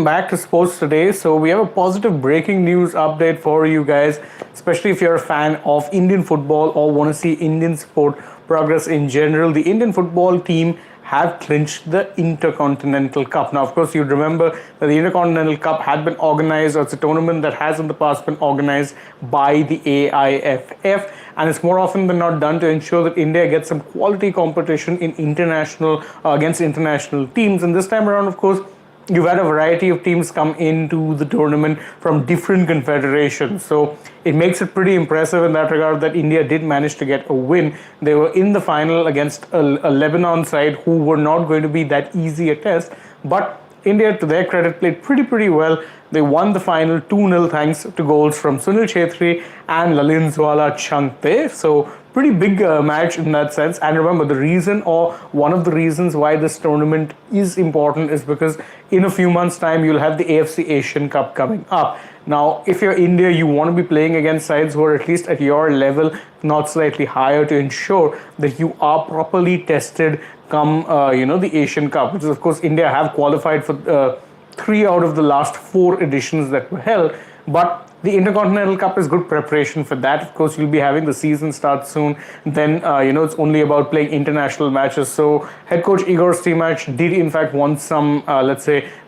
back to sports today. So we have a positive breaking news update for you guys, especially if you're a fan of Indian football or want to see Indian sport progress in general. The Indian football team have clinched the Intercontinental Cup. Now, of course, you remember that the Intercontinental Cup had been organized, or it's a tournament that has in the past been organized by the AIFF, and it's more often than not done to ensure that India gets some quality competition in international against international teams. And this time around, of course, you've had a variety of teams come into the tournament from different confederations. So it makes it pretty impressive in that regard that India did manage to get a win. They were in the final against a Lebanon side who were not going to be that easy a test. But India, to their credit, played pretty well. They won the final 2-0 thanks to goals from Sunil Chhetri and Lalinzwala Changte. So pretty big match in that sense. And remember, the reason, or one of the reasons why this tournament is important, is because in a few months' time you'll have the AFC Asian Cup coming up. Now, if you're India, you want to be playing against sides who are at least at your level, not slightly higher, to ensure that you are properly tested come the Asian Cup, which is, of course, India have qualified for 3 out of the last 4 editions that were held. But the Intercontinental Cup is good preparation for that. Of course, you'll be having the season start soon. Then, it's only about playing international matches. So, head coach Igor Stimac did, in fact, want some,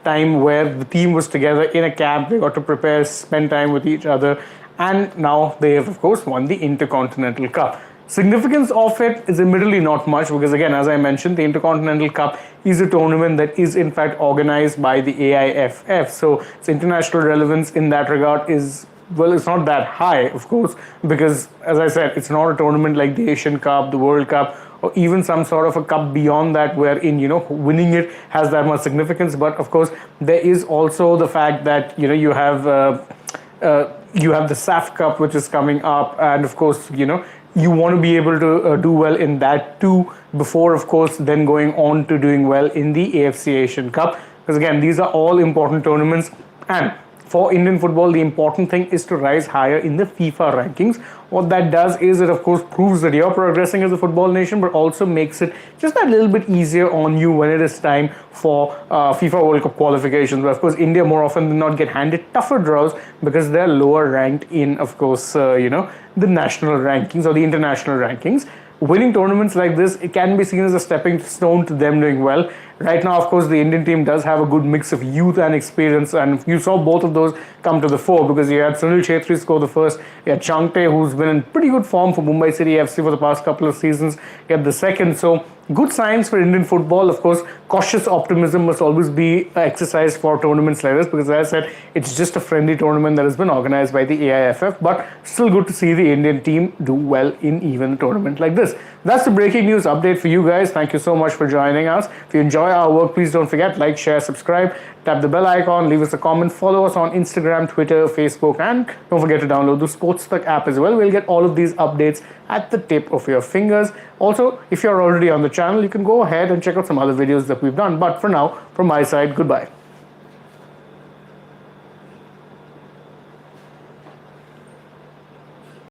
time where the team was together in a camp. They got to prepare, spend time with each other. And now they have, of course, won the Intercontinental Cup. Significance of it is admittedly not much because, again, as I mentioned, the Intercontinental Cup is a tournament that is in fact organized by the AIFF. So its international relevance in that regard is, well, it's not that high, of course, because, as I said, it's not a tournament like the Asian Cup, the World Cup, or even some sort of a cup beyond that wherein, winning it has that much significance. But, of course, there is also the fact that, you have the SAF Cup, which is coming up, and, of course, you want to be able to do well in that too before, of course, then going on to doing well in the AFC Asian Cup. Because again, these are all important tournaments, and for Indian football, the important thing is to rise higher in the FIFA rankings. What that does is it, of course, proves that you're progressing as a football nation, but also makes it just that little bit easier on you when it is time for FIFA World Cup qualifications. But of course, India more often than not get handed tougher draws because they're lower ranked in, of course, the national rankings or the international rankings. Winning tournaments like this, it can be seen as a stepping stone to them doing well. Right now, of course, the Indian team does have a good mix of youth and experience, and you saw both of those come to the fore because you had Sunil Chhetri score the first, you had Changte, who's been in pretty good form for Mumbai City FC for the past couple of seasons, you had the second. So good signs for Indian football. Of course, cautious optimism must always be exercised for tournaments like this because, as I said, it's just a friendly tournament that has been organized by the AIFF, but still good to see the Indian team do well in even a tournament like this. That's the breaking news update for you guys. Thank you so much for joining us. If you enjoy our work, please don't forget, like, share, subscribe, tap the bell icon, leave us a comment, follow us on Instagram, Twitter, Facebook, and don't forget to download the AajTak app as well. We'll get all of these updates at the tip of your fingers. Also, if you're already on the channel, you can go ahead and check out some other videos that we've done. But for now, from my side, goodbye.